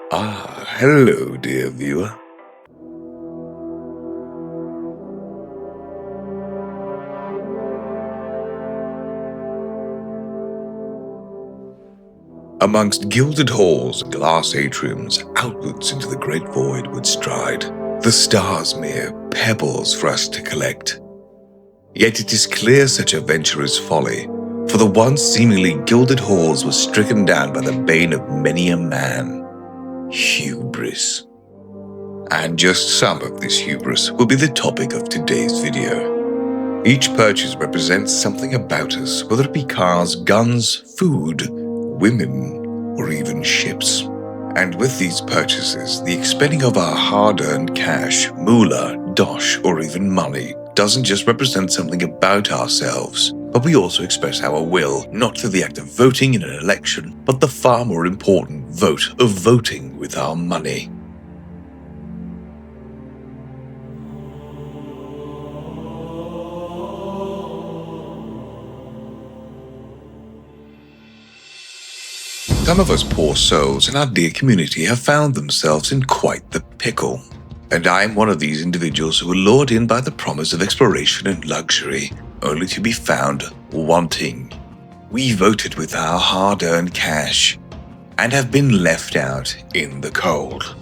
Hello, dear viewer. Amongst gilded halls and glass atriums, outwards into the great void would stride, the stars mere pebbles for us to collect. Yet it is clear such a venture is folly, for the once seemingly gilded halls was stricken down by the bane of many a man, hubris. And just some of this hubris will be the topic of today's video. Each purchase represents something about us, whether it be cars, guns, food, women, or even ships. And with these purchases, the expending of our hard-earned cash, moolah, dosh, or even money doesn't just represent something about ourselves, but we also express our will, not through the act of voting in an election, but the far more important vote of voting with our money. Some of us poor souls in our dear community have found themselves in quite the pickle. And I am one of these individuals who were lured in by the promise of exploration and luxury, only to be found wanting. We voted with our hard-earned cash, and have been left out in the cold.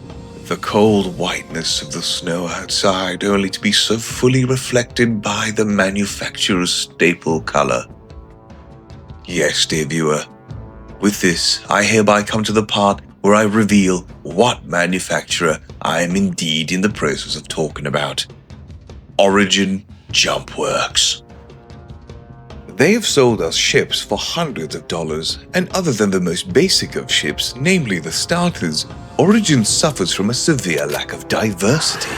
The cold whiteness of the snow outside, only to be so fully reflected by the manufacturer's staple color. Yes, dear viewer, with this, I hereby come to the part where I reveal what manufacturer I am indeed in the process of talking about. Origin Jumpworks. They have sold us ships for hundreds of dollars, and other than the most basic of ships, namely the starters, Origin suffers from a severe lack of diversity.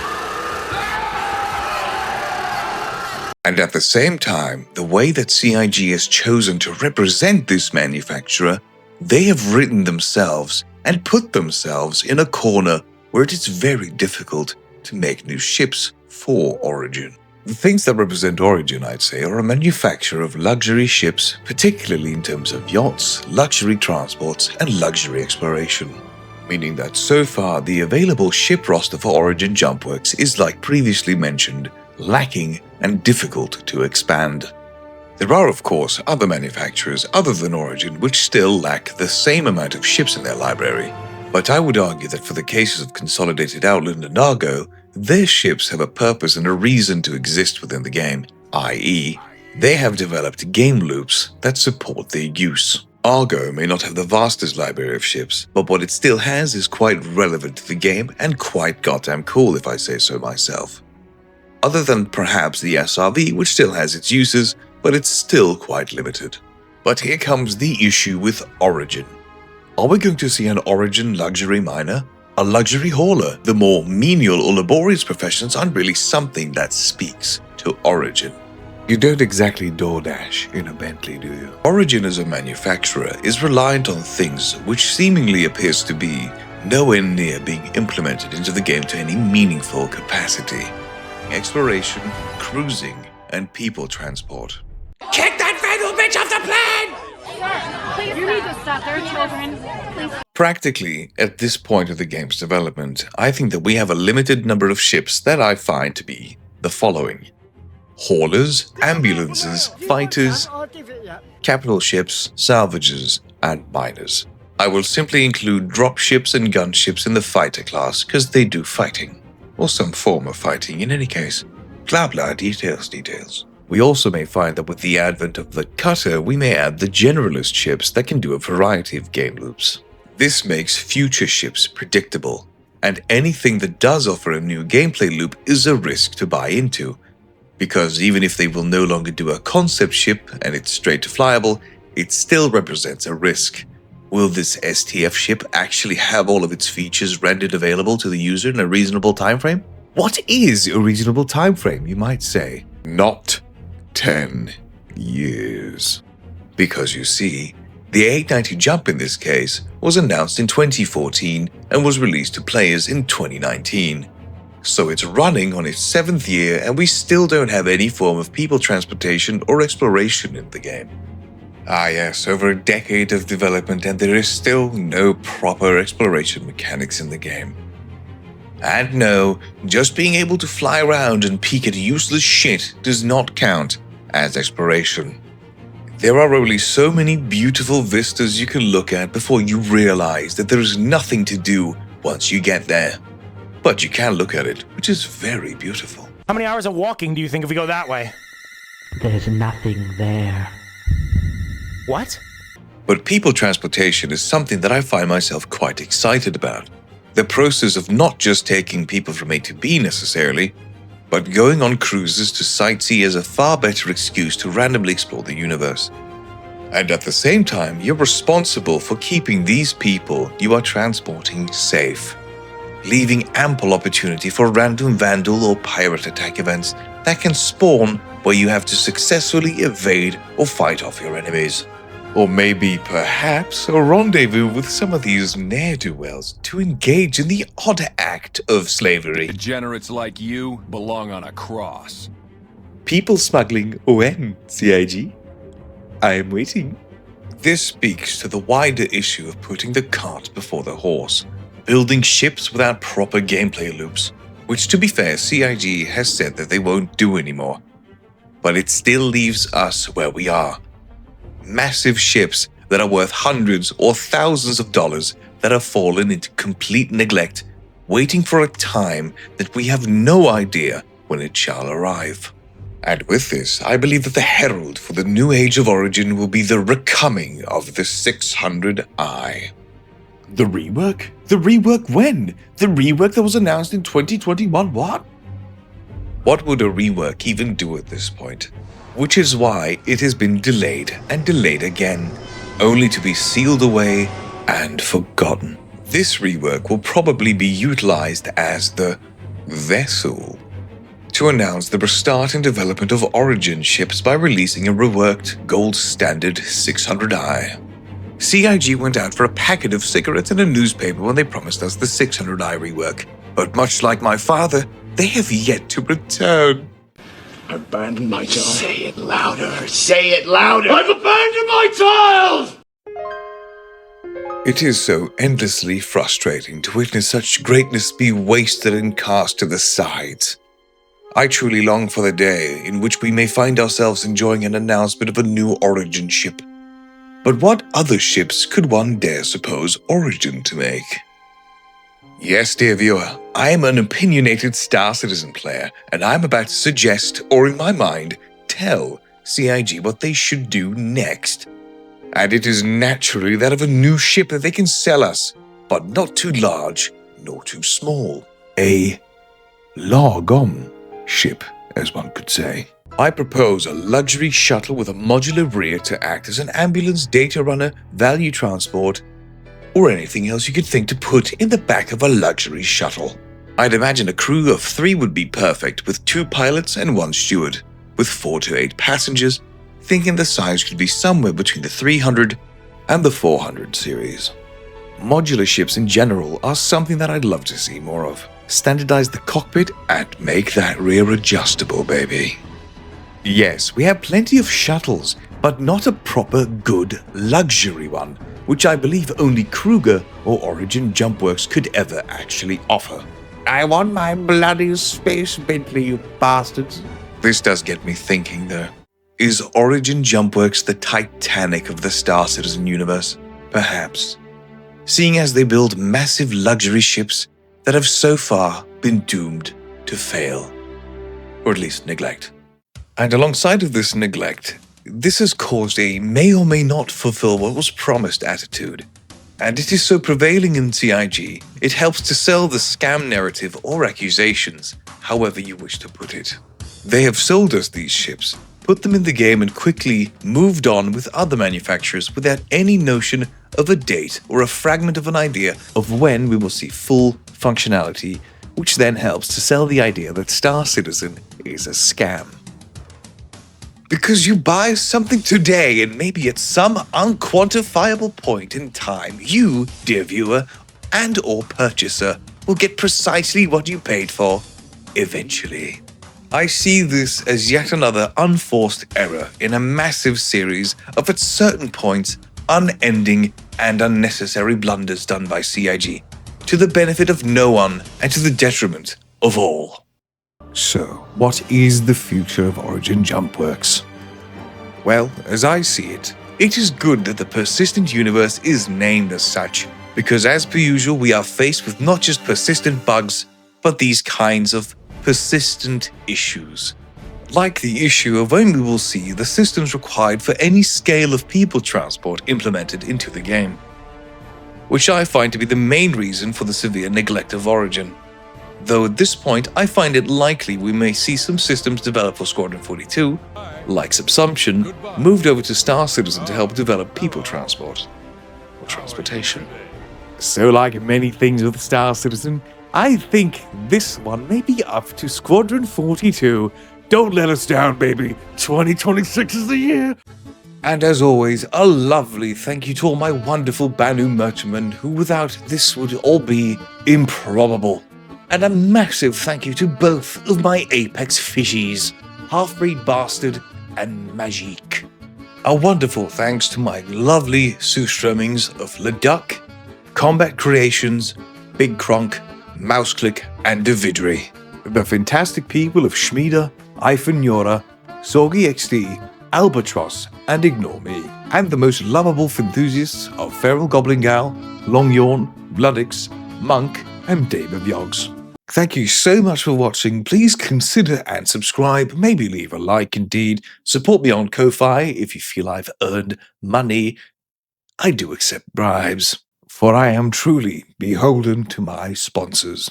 And at the same time, the way that CIG has chosen to represent this manufacturer, they have written themselves and put themselves in a corner where it is very difficult to make new ships for Origin. The things that represent Origin, I'd say, are a manufacturer of luxury ships, particularly in terms of yachts, luxury transports, and luxury exploration. Meaning that so far, the available ship roster for Origin Jumpworks is, like previously mentioned, lacking and difficult to expand. There are, of course, other manufacturers other than Origin which still lack the same amount of ships in their library, but I would argue that for the cases of Consolidated Outland and Argo, their ships have a purpose and a reason to exist within the game, i.e., they have developed game loops that support their use. Argo may not have the vastest library of ships, but what it still has is quite relevant to the game and quite goddamn cool if I say so myself. Other than perhaps the SRV, which still has its uses, but it's still quite limited. But here comes the issue with Origin. Are we going to see an Origin luxury miner? A luxury hauler? The more menial or laborious professions aren't really something that speaks to Origin. You don't exactly DoorDash in a Bentley, do you? Origin as a manufacturer is reliant on things which seemingly appears to be nowhere near being implemented into the game to any meaningful capacity. Exploration, cruising, and people transport. Kick that vandal bitch off the plane! Please, you need to stop. There are children. Please. Practically, at this point of the game's development, I think that we have a limited number of ships that I find to be the following: haulers, ambulances, fighters, capital ships, salvages, and miners. I will simply include dropships and gunships in the fighter class because they do fighting, or some form of fighting in any case. Blah blah, details. We also may find that with the advent of the cutter, we may add the generalist ships that can do a variety of game loops. This makes future ships predictable, and anything that does offer a new gameplay loop is a risk to buy into, because even if they will no longer do a concept ship and it's straight to flyable, it still represents a risk. Will this STF ship actually have all of its features rendered available to the user in a reasonable time frame? What is a reasonable time frame, you might say? Not 10 years. Because you see, the 890 Jump in this case was announced in 2014 and was released to players in 2019. So it's running on its 7th year and we still don't have any form of people transportation or exploration in the game. Ah yes, over a decade of development and there is still no proper exploration mechanics in the game. And no, just being able to fly around and peek at useless shit does not count as exploration. There are only so many beautiful vistas you can look at before you realize that there is nothing to do once you get there. But you can look at it, which is very beautiful. How many hours of walking do you think if we go that way? There's nothing there. What? But people transportation is something that I find myself quite excited about. The process of not just taking people from A to B necessarily, but going on cruises to sightsee is a far better excuse to randomly explore the universe. And at the same time, you're responsible for keeping these people you are transporting safe, leaving ample opportunity for random vandal or pirate attack events that can spawn where you have to successfully evade or fight off your enemies. Or maybe, perhaps, a rendezvous with some of these ne'er-do-wells to engage in the odd act of slavery. Degenerates like you belong on a cross. People smuggling when, CIG? I am waiting. This speaks to the wider issue of putting the cart before the horse, building ships without proper gameplay loops, which to be fair, CIG has said that they won't do anymore. But it still leaves us where we are. Massive ships that are worth hundreds or thousands of dollars that have fallen into complete neglect, waiting for a time that we have no idea when it shall arrive. And with this, I believe that the herald for the new age of Origin will be the recoming of the 600i. The rework? The rework when? The rework that was announced in 2021, what? What would a rework even do at this point? Which is why it has been delayed and delayed again, only to be sealed away and forgotten. This rework will probably be utilized as the vessel to announce the restart and development of Origin ships by releasing a reworked gold standard 600i. CIG went out for a packet of cigarettes and a newspaper when they promised us the 600i rework, but much like my father, they have yet to return. Abandoned my child. Say it louder. Say it louder. I've abandoned my child! It is so endlessly frustrating to witness such greatness be wasted and cast to the sides. I truly long for the day in which we may find ourselves enjoying an announcement of a new Origin ship. But what other ships could one dare suppose Origin to make? Yes, dear viewer, I am an opinionated Star Citizen player, and I'm about to suggest, or in my mind, tell CIG what they should do next. And it is naturally that of a new ship that they can sell us, but not too large, nor too small. A log-on ship, as one could say. I propose a luxury shuttle with a modular rear to act as an ambulance, data runner, value transport, or anything else you could think to put in the back of a luxury shuttle. I'd imagine a crew of 3 would be perfect, with 2 pilots and 1 steward, with 4 to 8 passengers, thinking the size could be somewhere between the 300 and the 400 series. Modular ships in general are something that I'd love to see more of. Standardize the cockpit and make that rear adjustable, baby. Yes, we have plenty of shuttles, but not a proper good luxury one, which I believe only Kruger or Origin Jumpworks could ever actually offer. I want my bloody space Bentley, you bastards. This does get me thinking though. Is Origin Jumpworks the Titanic of the Star Citizen universe? Perhaps. Seeing as they build massive luxury ships that have so far been doomed to fail. Or at least neglect. And alongside of this neglect, this has caused a may or may not fulfill what was promised attitude. And it is so prevailing in CIG, it helps to sell the scam narrative or accusations, however you wish to put it. They have sold us these ships, put them in the game and quickly moved on with other manufacturers without any notion of a date or a fragment of an idea of when we will see full functionality, which then helps to sell the idea that Star Citizen is a scam. Because you buy something today and maybe at some unquantifiable point in time, you, dear viewer, and or purchaser, will get precisely what you paid for, eventually. I see this as yet another unforced error in a massive series of at certain points unending and unnecessary blunders done by CIG, to the benefit of no one and to the detriment of all. So, what is the future of Origin Jumpworks? Well, as I see it, it is good that the persistent universe is named as such, because as per usual we are faced with not just persistent bugs, but these kinds of persistent issues. Like the issue of when we will see the systems required for any scale of people transport implemented into the game, which I find to be the main reason for the severe neglect of Origin. Though at this point I find it likely we may see some systems developed for Squadron 42, like Subsumption, moved over to Star Citizen to help develop people transport, or transportation. So like many things with Star Citizen, I think this one may be up to Squadron 42. Don't let us down, baby. 2026 is the year. And as always, a lovely thank you to all my wonderful Banu merchantmen who without this would all be improbable. And a massive thank you to both of my Apex fishies, Half-Breed Bastard and Magique. A wonderful thanks to my lovely Sustromings of Leduc, Combat Creations, Big Kronk, Mouseclick, and Davidry. The fantastic people of Schmieda, Iphanyora, Sorgi XD, Albatross, and Ignore Me. And the most lovable enthusiasts of Feral Goblin Gal, Longyawn, Bloodix, Monk, and Dave of Yogs. Thank you so much for watching. Please consider and subscribe, maybe leave a like indeed. Support me on Ko-Fi if you feel I've earned money. I do accept bribes, for I am truly beholden to my sponsors.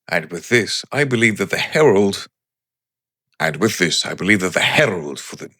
And with this, I believe that the herald for the